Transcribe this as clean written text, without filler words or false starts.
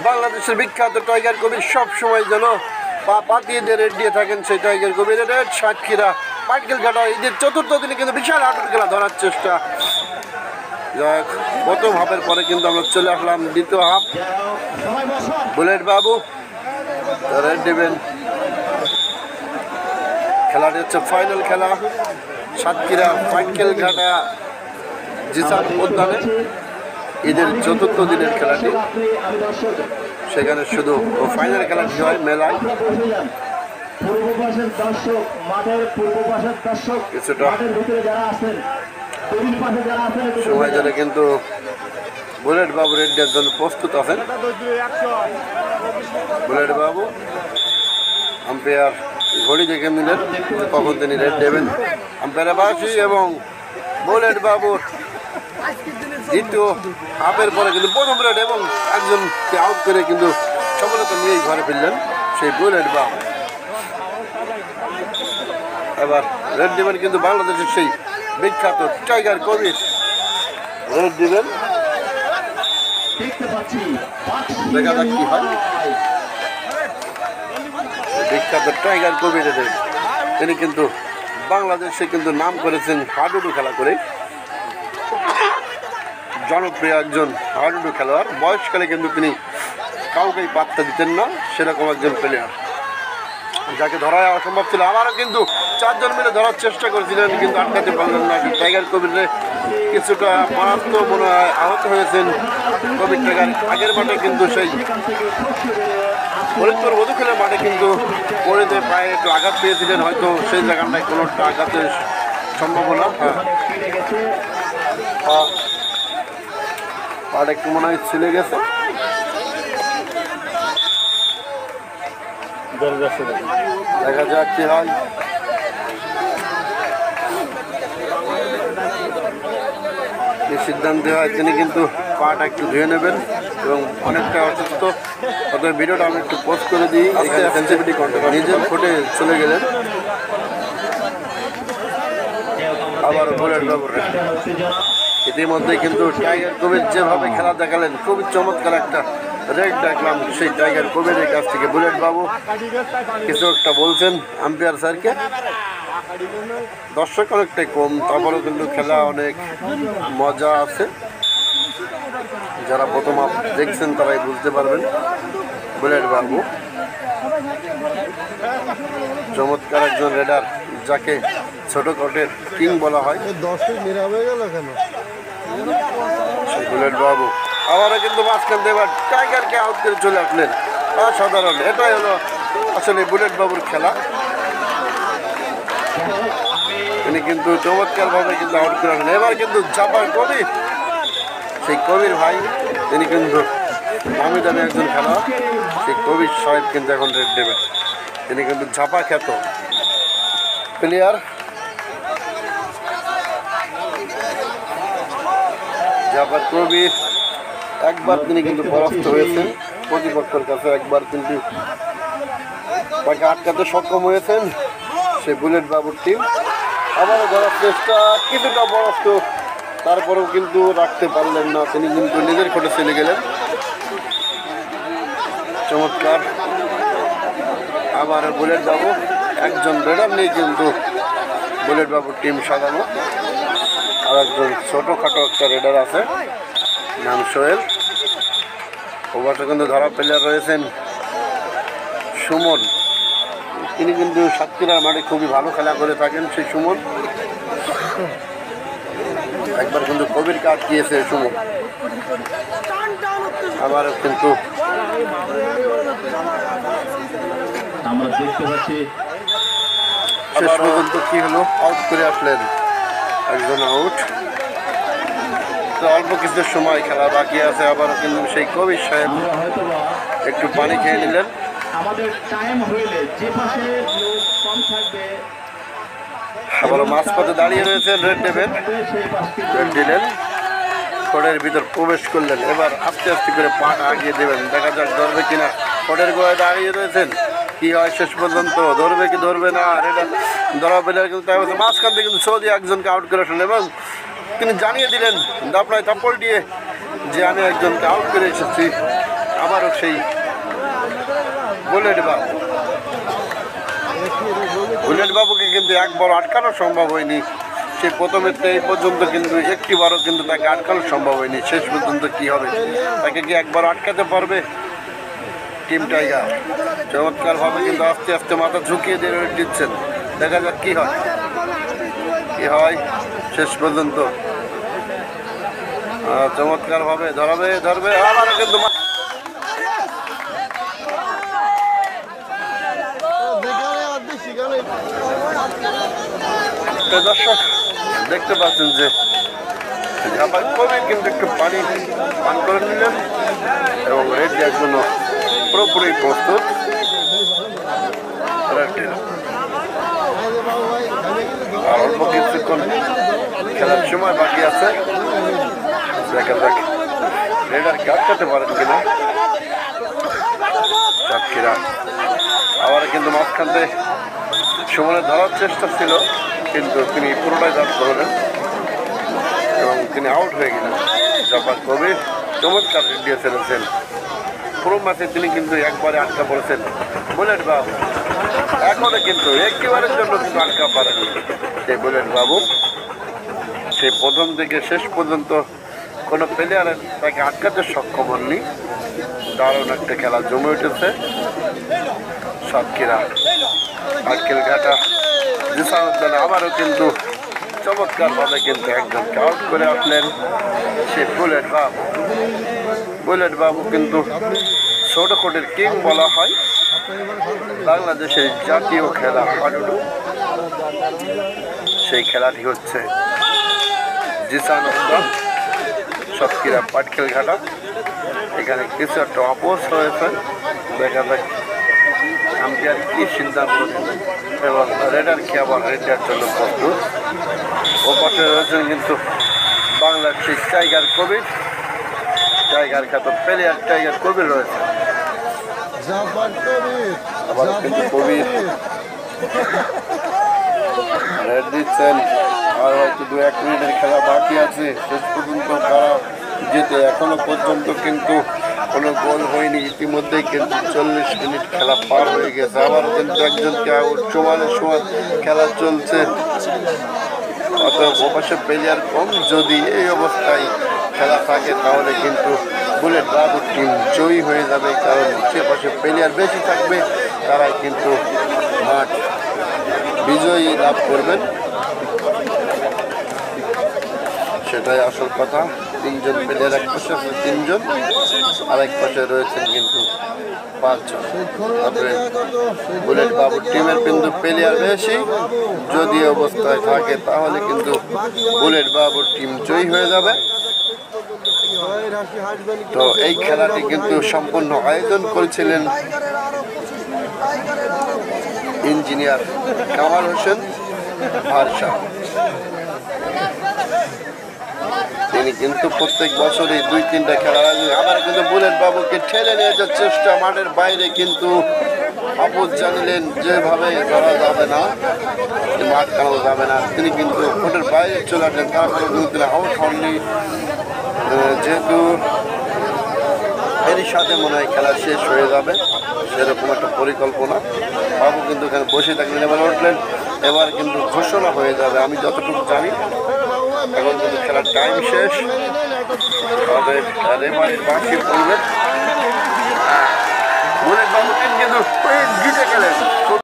বাংলাদেশের বিখ্যাত টাইগার কবির সব সময় যেন পা পাতিয়ে দিয়ে রেড দিয়ে থাকেন সেই টাইগার কবির রেড সাতক্ষীরা পাটকেল ঘাটা ঈদের চতুর্থ দিনে কিন্তু বিশাল হাঁটুর খেলা ধরার চেষ্টা। যাক, প্রথম হাফের পরে কিন্তু আমরা চলে আসলাম দ্বিতীয় হাফ। বুলেট বাবু রেড দেবেন। খেলাটি হচ্ছে ফাইনাল খেলা সাতক্ষীরা পাটকেল ঘাটা জিসান উদ্যানে ঈদের চতুর্থ দিনের খেলাটি। সেখানে শুধু ফাইনাল খেলাটি হয় মেলায়। কিছুটা সময় ধরে কিন্তু বুলেট বাবু রেড দেওয়ার জন্য প্রস্তুত আছেন। বুলেট বাবু আম্পায়ার ঘড়ি দেখে নিলেন কখন তিনি রেড দেবেন। আম্পায়ার বাসি এবং বুলেট বাবুর দ্বিতীয় হাফের পরে কিন্তু প্রথম রেড এবং একজনকে আউট করে কিন্তু সফলতা নিয়েই ঘরে ফিরলেন সেই বুলেট বাবু। এবার রেড দিবেন কিন্তু বাংলাদেশের সেই বিখ্যাত টাইগার কবির রেড দিবেন। দেখা যাক কি হয়। বিখ্যাত টাইগার কবির তিনি কিন্তু বাংলাদেশে কিন্তু নাম করেছেন হাডুডু খেলা করে। জনপ্রিয় একজন হাডুডু খেলোয়াড়। বয়সকালে কিন্তু তিনি কাউকেই পাত্তা দিতেন না, সেরকম একজন প্লেয়ার যাকে ধরা অসম্ভব ছিল। আবারও কিন্তু চারজন মিলে ধরার চেষ্টা করেছিলেন কিন্তু আটকাতে পারলেন না। টাইগার কবিরে কিছুটা মারাত্মক মনে হয় আহত হয়েছেন কবির টাইগার। আগের মাঠে কিন্তু সেই ফরিদপুর মধুখেলের মাঠে কিন্তু পড়েতে পায়ে একটু আঘাত পেয়েছিলেন, হয়তো সেই জায়গাটায় কোনো আঘাতের সম্ভাবনা। পাট একটু মনে হয় ছিলে গেছে। দেখা যাক কি হয়। সিদ্ধান্ত হয় তিনি কিন্তু পাটা একটু ধুয়ে নেবেন এবং অনেকটা অসুস্থ। অতএব ভিডিওটা আমি একটু পোস্ট করে দিই। সেন্সিটিভিটি কন্ট্রোল নিজের ফুটে চলে গেলেন। আবার বুলেট বাবু ইতিমধ্যে কিন্তু টাইগার কবির যেভাবে খেলা দেখালেন খুবই চমৎকার একটা রেড দেখলাম সেই টাইগার কবিরের কাছ থেকে। বুলেট বাবু কিছু একটা বলছেন আম্পায়ার স্যারকে। দর্শক অনেকটাই কম, তারপরেও কিন্তু খেলা অনেক মজা আছে। যারা প্রথম দেখছেন তারাই বুঝতে পারবেন। বুলেট বাবু চমৎকার একজন রেডার, যাকে ছোট কোটের কিং বলা হয়। বুলেট বাবু আবারও কিন্তু মাঝখান দিয়ে এবার টাইগারকে আউট করে চলে আসলেন। অসাধারণ, এটাই হলো আসলে বুলেট বাবুর খেলা। তিনি কিন্তু চমৎকারভাবে কিন্তু আউট করে আসলেন। এবার কিন্তু ঝাপার কবির, সেই কবির ভাই তিনি কিন্তু নামি দামি একজন খেলোয়াড়। সেই কবির সাহেব কিন্তু এখন রেড দেবেন। তিনি কিন্তু ঝাপা খ্যাত প্লেয়ার। ঝাপার কবির একবার তিনি কিন্তু পরাস্ত হয়েছেন প্রতিপক্ষের কাছে, একবার কিন্তু তাকে আটকাতে সক্ষম হয়েছেন সে বুলেট বাবুর টিম। আবারও ধরার চেষ্টা, কিছুটা পরাস্ত, তারপরেও কিন্তু রাখতে পারলেন না। তিনি কিন্তু নিজের কোর্টে চলে গেলেন। চমৎকার। আবার বুলেট বাবু একজন রেডার নেই কিন্তু বুলেট বাবুর টিম সাজানো। আর একজন ছোটোখাটো একটা রেডার আছে, নাম সোহেল। ওভারটা কিন্তু ধরা প্লেয়ার রয়েছেন সুমন। তিনি কিন্তু সাতক্ষীরার মাঠে খুবই ভালো খেলা করে থাকেন সেই সুমন। একবার কিন্তু কবির কাজ দিয়েছে সুমন। আবার কিন্তু আমরা দেখতে পাচ্ছি শেষ পর্যন্ত কি হলো, আউট করে আসলেন একজন আউট। তো অল্প কিছু সময় খেলা বাকি আছে। আবারও কিন্তু সেই কবির সাহেব একটু পানি খেয়ে নিলেন। আমাদের টাইম হইলে যে পাশে লোক কম থাকবে আবারও মাঝপথে দাঁড়িয়ে রয়েছেন রেড দেবেন। রেড দিলেন, কোর্টের ভিতর প্রবেশ করলেন। এবার আস্তে আস্তে করে পাটা আগিয়ে দেবেন, দেখা যাক ধরবে কিনা। কোর্টের গোড়ায় দাঁড়িয়ে রয়েছেন, কি হয় শেষ পর্যন্ত, ধরবে কি ধরবে না। রেডার ধরা পেলে কিন্তু মাঝখান থেকে কিন্তু সৌদি একজনকে আউট করে আসলেন এবং তিনি জানিয়ে দিলেন দাপড়ায় থাপ্পড় দিয়ে যে আমি একজনকে আউট করে এসেছি। আবারও সেই বুলেট বাবু। বুলেট বাবুকে কিন্তু একবার আটকানো সম্ভব হয়নি। সে প্রথমের থেকে এই পর্যন্ত কিন্তু একটিবারও কিন্তু তাকে আটকানো সম্ভব হয়নি। শেষ পর্যন্ত কি হবে, তাকে কি একবার আটকাতে পারবে টিম টাইগার? চমৎকারভাবে কিন্তু আস্তে আস্তে মাথা ঝুঁকিয়ে দিয়ে রেড দিচ্ছেন। দেখা যাক কি হয়, কি হয় শেষ পর্যন্ত। চমৎকারভাবে ধরবে আবারও কিন্তু দর্শক দেখতে পাচ্ছেন যে জাপান কবির কিন্তু একটু পানি পান করে নিলেন এবং রেড দেওয়ার জন্য পুরোপুরি প্রস্তুত। আর অল্প কিছুক্ষণ খেলার সময় বাকি আছে, দেখা যাক রেড আর আটকাতে পারেন কিনা সাতক্ষীরা। আবার কিন্তু মাঝখান থেকে সুমনের ধরার চেষ্টা ছিল, কিন্তু তিনি পুরোটাই জাত করলেন এবং তিনি আউট হয়ে গেলেন। জাপান কবির চমৎকার রেড দিয়ে ফেলেছেন। পুরো ম্যাচে তিনি কিন্তু একবারে আটকা পড়েছেন বুলেট বাবু। এখনো কিন্তু একবারের জন্য কিন্তু আটকা পারেনি সেই বুলেট বাবু। সে প্রথম থেকে শেষ পর্যন্ত কোনো প্লেয়ারের তাকে আটকাতে সক্ষম হননি। দারুণ একটা খেলা জমে উঠেছে সাতক্ষীরা। আটকেল ঘাটা জিসানুদ্দিন আবারও কিন্তু চমৎকারভাবে কিন্তু একজনকে আউট করে আসলেন সে বুলেট বাবু। বুলেট বাবু কিন্তু ছোট কোটের কিং বলা হয়। বাংলাদেশের জাতীয় খেলা হাডুডু, সেই খেলাটি হচ্ছে জিসানুদ্দিন সাতক্ষীরা পাটকেল ঘাটা। এখানে কিছু একটা অপোজ হয়েছে, দেখা যাক আম্পায়ার কি সিদ্ধান্ত নেবেন এবং রেডার কি আবার রেড দেওয়ার জন্য প্রস্তুত। ও পাশে রয়েছেন কিন্তু বাংলাদেশের টাইগার কবির, টাইগার খ্যাত প্লেয়ার টাইগার কবির রয়েছে। আবার কিন্তু কবির রেড দিচ্ছেন। আর হয়তো 2-1 মিনিটের খেলা বাকি আছে। শেষ পর্যন্ত তারা যেতে এখনো পর্যন্ত কিন্তু কোনো গোল হয়নি। ইতিমধ্যেই কিন্তু 40 মিনিট খেলা পার হয়ে গেছে। আবার কিন্তু একজনকে আউট, সমানে সমান খেলা চলছে। অতএব ওপাশে প্লেয়ার কম, যদি এই অবস্থায় খেলা থাকে তাহলে কিন্তু বুলেট বাবু টিম জয়ী হয়ে যাবে, কারণ সে পাশে প্লেয়ার বেশি থাকবে, তারাই কিন্তু মাঠ বিজয়ী লাভ করবেন। সেটাই আসল কথা। 3জন প্লেয়ার এক পাশে আছে, 3জন, আর এক পাশে রয়েছেন কিন্তু 5জন। তারপরে বুলেট বাবুর টিমের কিন্তু প্লেয়ার বেশি, যদি অবস্থায় থাকে তাহলে কিন্তু বুলেট বাবুর টিম জয়ী হয়ে যাবে। তো এই খেলাটি কিন্তু সম্পূর্ণ আয়োজন করেছিলেন ইঞ্জিনিয়ার কামাল হোসেন ভারসা। তিনি কিন্তু প্রত্যেক বছরই 2-3টা খেলা আবার কিন্তু বুলেট বাবুকে ঠেলে নিয়ে যাওয়ার চেষ্টা মাঠের বাইরে, কিন্তু আপদ জানিলেন যেভাবে ধরা যাবে না, মাঠ কানানো যাবে না, তিনি কিন্তু কোর্টের বাইরে চলে আসলেন। তারপরে কিন্তু তিনি আউট হননি, যেহেতু এরই সাথে মনে হয় খেলা শেষ হয়ে যাবে, সেরকম একটা পরিকল্পনা। বাবু কিন্তু এখানে বসে থাকলেন, এবার উঠলেন, এবার কিন্তু ঘোষণা হয়ে যাবে আমি যতটুকু জানি। এখন কিন্তু খেলার টাইম শেষ, রেফারির বাঁশি পড়বে। বুলেট বাবু কিন্তু